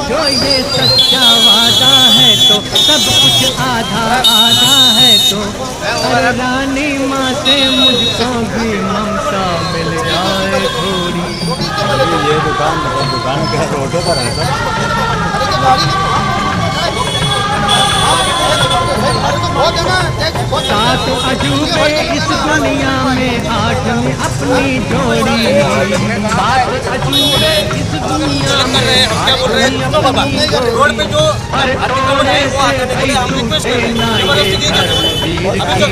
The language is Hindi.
जो ये सच्चा वादा है तो सब कुछ आधा आधा है तो रानी माँ से मुझको भी ममता मिल जाए थोड़ी। ये दुकान के रोडों पर है सर। सात अजूबे इस दुनिया में आठवीं अपनी जोड़ी। सात अजूबे इस दुनिया में आठवीं अपनी जोड़ी। हर कोने से भाई टूटे ना ये धर्मवीर की।